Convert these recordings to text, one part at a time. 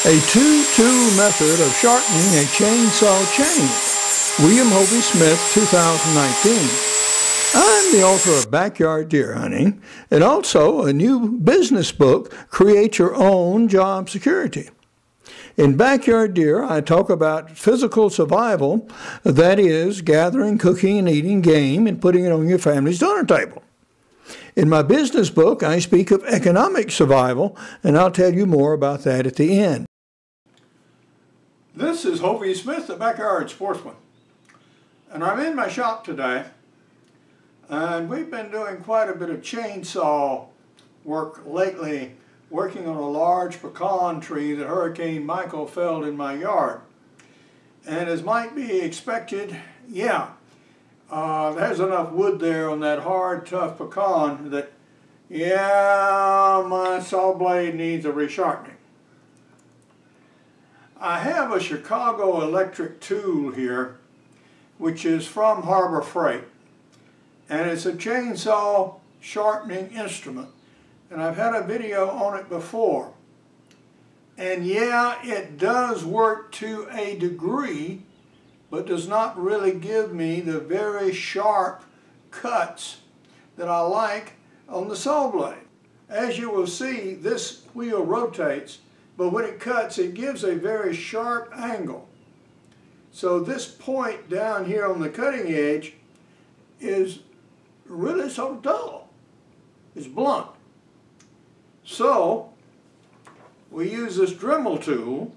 A 2-tool method of sharpening a chainsaw chain. William Hovey Smith, 2019. I'm the author of Backyard Deer Hunting and also a new business book, Create Your Own Job Security. In Backyard Deer, I talk about physical survival, that is, gathering, cooking, and eating game and putting it on your family's dinner table. In my business book, I speak of economic survival, and I'll tell you more about that at the end. This is Hovey Smith, the Backyard Sportsman, and I'm in my shop today, and we've been doing quite a bit of chainsaw work lately, working on a large pecan tree that Hurricane Michael felled in my yard. And as might be expected, there's enough wood there on that hard, tough pecan that, my saw blade needs a resharpening. I have a Chicago electric tool here, which is from Harbor Freight, and it's a chainsaw sharpening instrument, and I've had a video on it before. And it does work to a degree, but does not really give me the very sharp cuts that I like on the saw blade. As you will see, this wheel rotates, but when it cuts, it gives a very sharp angle. So this point down here on the cutting edge is really sort of dull. It's blunt. So we use this Demel tool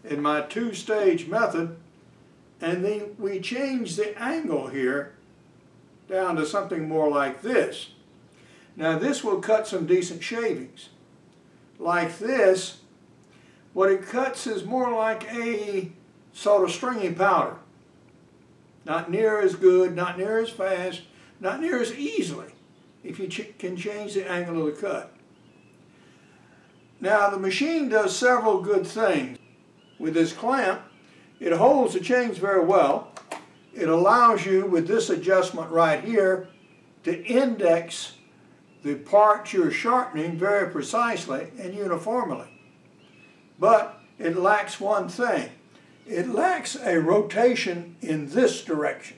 in my two-stage method, and then we change the angle here down to something more like this. Now this will cut some decent shavings. Like this, what it cuts is more like a sort of stringy powder. Not near as good, not near as fast, not near as easily if you can change the angle of the cut. Now the machine does several good things. With this clamp, it holds the chains very well. It allows you, with this adjustment right here, to index the parts you're sharpening very precisely and uniformly. But it lacks one thing. It lacks a rotation in this direction.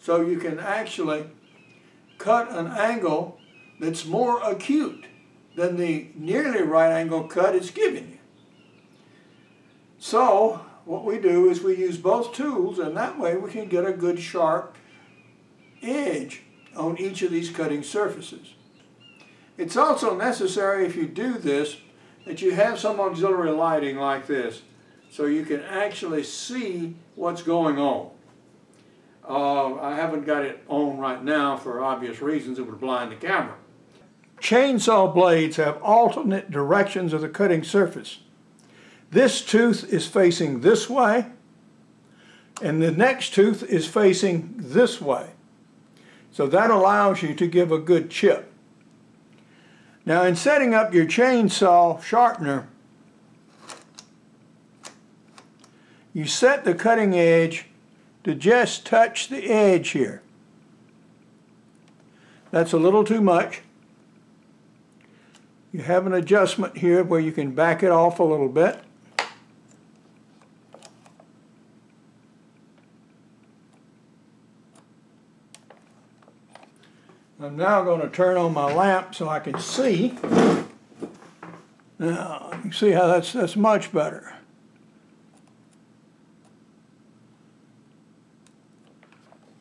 So you can actually cut an angle that's more acute than the nearly right angle cut it's giving you. So what we do is we use both tools, and that way we can get a good sharp edge on each of these cutting surfaces. It's also necessary, if you do this, that you have some auxiliary lighting like this, so you can actually see what's going on. I haven't got it on right now for obvious reasons. It would blind the camera. Chainsaw blades have alternate directions of the cutting surface. This tooth is facing this way, and the next tooth is facing this way. So that allows you to give a good chip. Now in setting up your chainsaw sharpener, you set the cutting edge to just touch the edge here. That's a little too much. You have an adjustment here where you can back it off a little bit. I'm now going to turn on my lamp so I can see. Now, you can see how that's much better.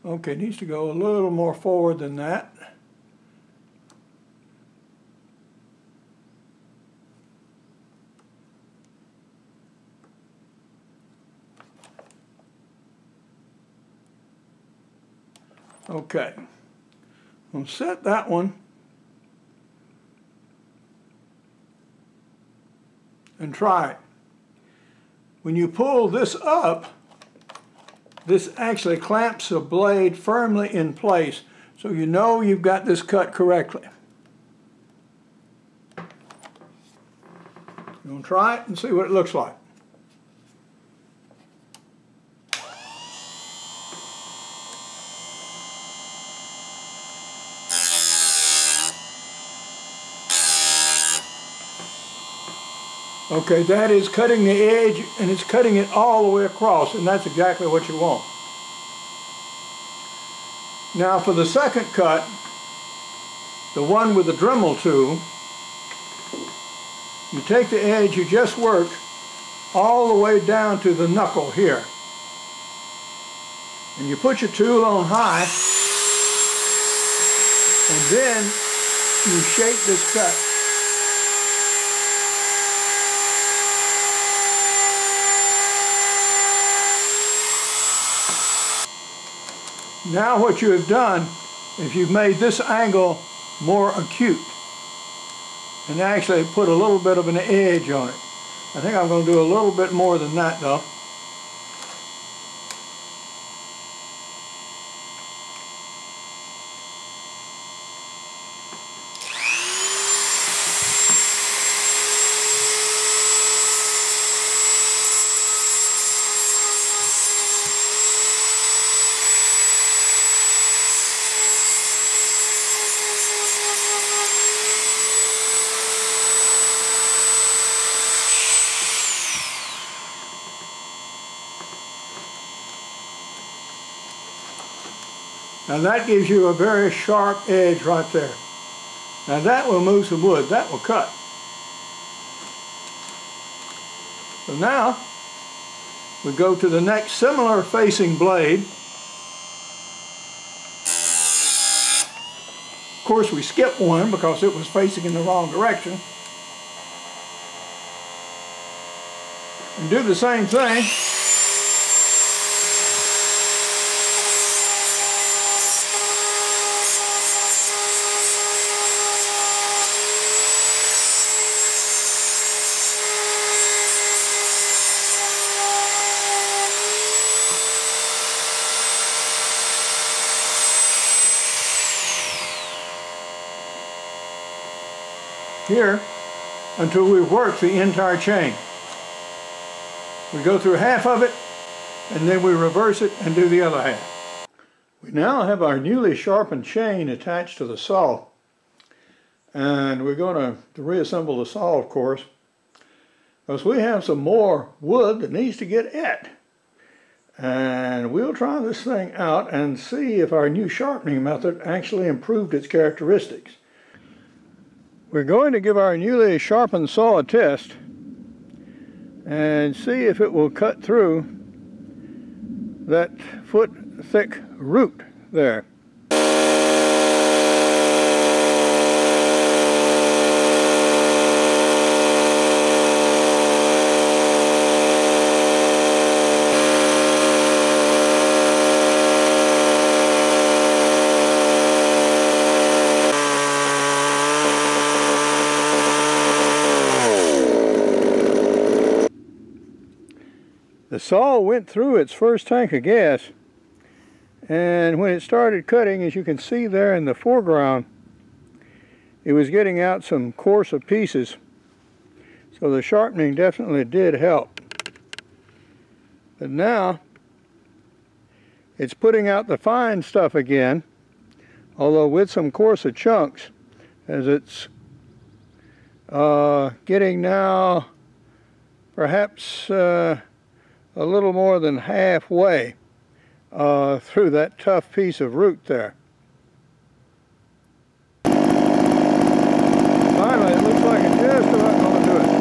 Okay, it needs to go a little more forward than that. Okay. I'll set that one and try it. When you pull this up, this actually clamps the blade firmly in place, so you know you've got this cut correctly. You're going to try it and see what it looks like. Okay, that is cutting the edge, and it's cutting it all the way across, and that's exactly what you want. Now for the second cut, the one with the Dremel tool, you take the edge you just worked all the way down to the knuckle here. And you put your tool on high, and then you shape this cut. Now what you have done is you've made this angle more acute and actually put a little bit of an edge on it. I think I'm going to do a little bit more than that though. Now that gives you a very sharp edge right there. Now that will move some wood, that will cut. So now we go to the next similar facing blade. Of course we skipped one because it was facing in the wrong direction. And do the same thing. Here until we've worked the entire chain. We go through half of it and then we reverse it and do the other half. We now have our newly sharpened chain attached to the saw, and we're going to reassemble the saw, of course, because we have some more wood that needs to get at. And we'll try this thing out and see if our new sharpening method actually improved its characteristics. We're going to give our newly sharpened saw a test and see if it will cut through that foot-thick root there. The saw went through its first tank of gas, and when it started cutting, as you can see there in the foreground, it was getting out some coarser pieces. So the sharpening definitely did help. But now it's putting out the fine stuff again, although with some coarser chunks, as it's getting now perhaps a little more than halfway through that tough piece of root there. Finally, it looks like it's just about going to do it.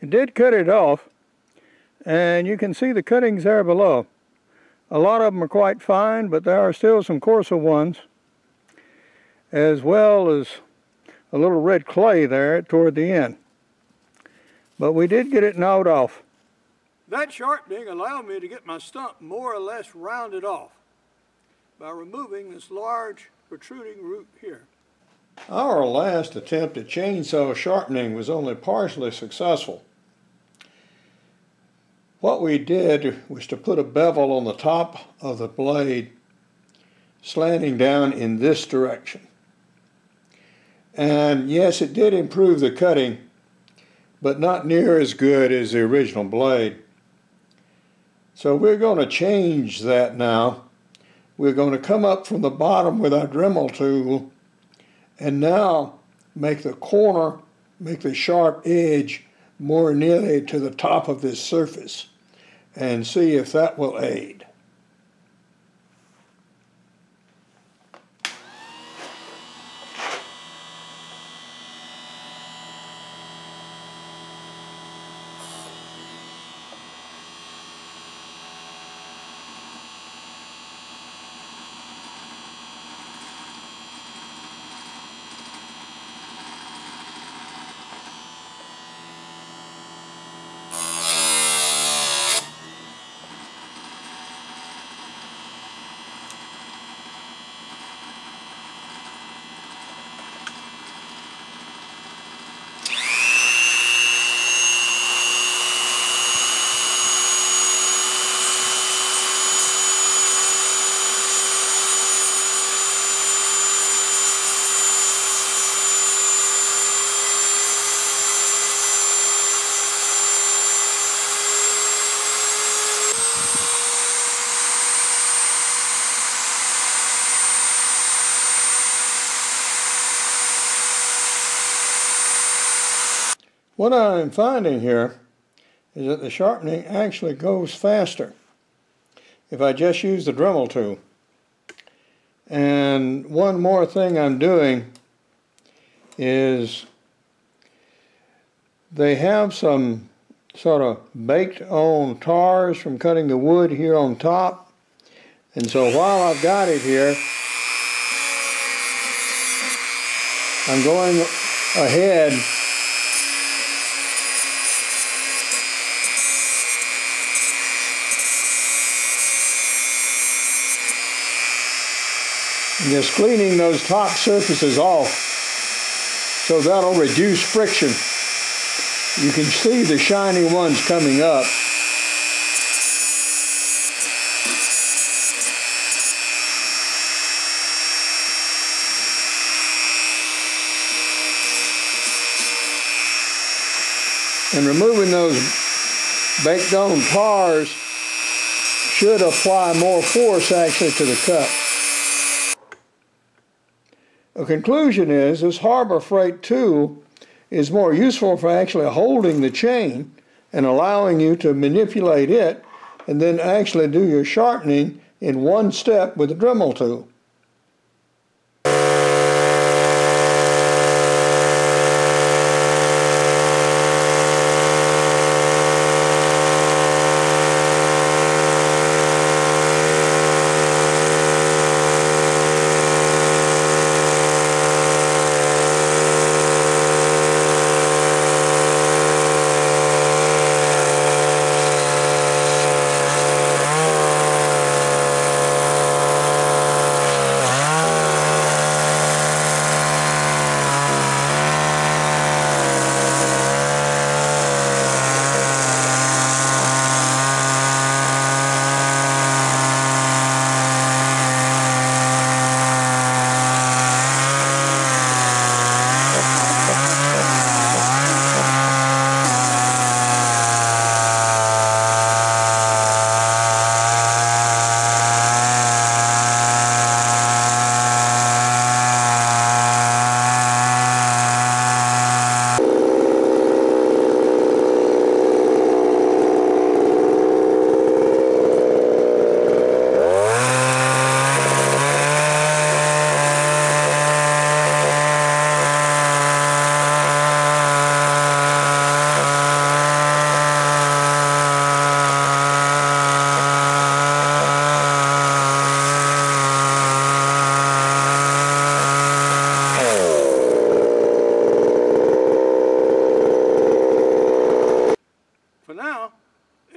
It did cut it off, and you can see the cuttings there below. A lot of them are quite fine, but there are still some coarser ones, as well as a little red clay there toward the end. But we did get it gnawed off. That sharpening allowed me to get my stump more or less rounded off by removing this large protruding root here. Our last attempt at chainsaw sharpening was only partially successful. What we did was to put a bevel on the top of the blade slanting down in this direction. And yes, it did improve the cutting, but not near as good as the original blade. So we're going to change that now. We're going to come up from the bottom with our Dremel tool and now make the corner, make the sharp edge more nearly to the top of this surface and see if that will aid. What I'm finding here is that the sharpening actually goes faster if I just use the Dremel tool. And one more thing I'm doing is they have some sort of baked on tars from cutting the wood here on top. And so while I've got it here, I'm going ahead and just cleaning those top surfaces off, so that'll reduce friction. You can see the shiny ones coming up. And removing those baked on tars should apply more force actually to the cut. A conclusion is this Harbor Freight tool is more useful for actually holding the chain and allowing you to manipulate it and then actually do your sharpening in one step with the Dremel tool.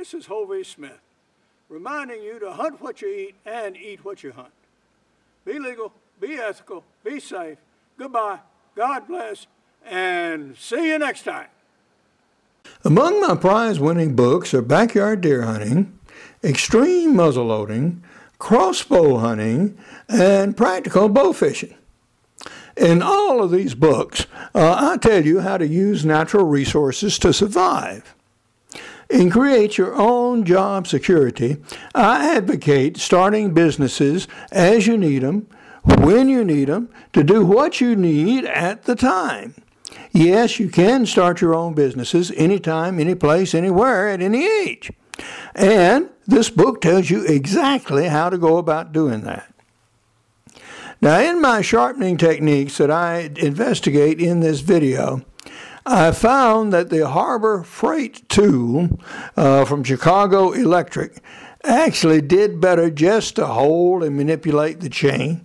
This is Hovey Smith, reminding you to hunt what you eat and eat what you hunt. Be legal, be ethical, be safe, Goodbye. God bless. And see you next time. Among my prize-winning books are Backyard Deer Hunting, Extreme Muzzleloading, Crossbow Hunting, and Practical Bow Fishing. In all of these books, I tell you how to use natural resources to survive. In Create Your Own Job Security, I advocate starting businesses as you need them, when you need them, to do what you need at the time. Yes, you can start your own businesses anytime, any place, anywhere, at any age. And this book tells you exactly how to go about doing that. Now, in my sharpening techniques that I investigate in this video, I found that the Harbor Freight tool from Chicago Electric actually did better just to hold and manipulate the chain.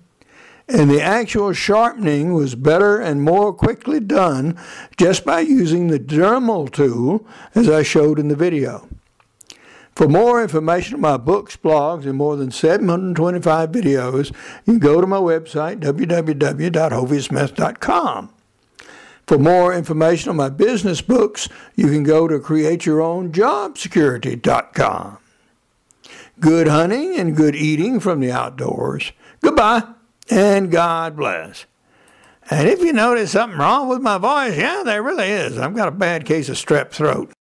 And the actual sharpening was better and more quickly done just by using the Demel tool, as I showed in the video. For more information on my books, blogs, and more than 725 videos, you can go to my website, www.hoviesmith.com. For more information on my business books, you can go to createyourownjobsecurity.com. Good hunting and good eating from the outdoors. Goodbye. And God bless. And if you notice something wrong with my voice, yeah, there really is. I've got a bad case of strep throat.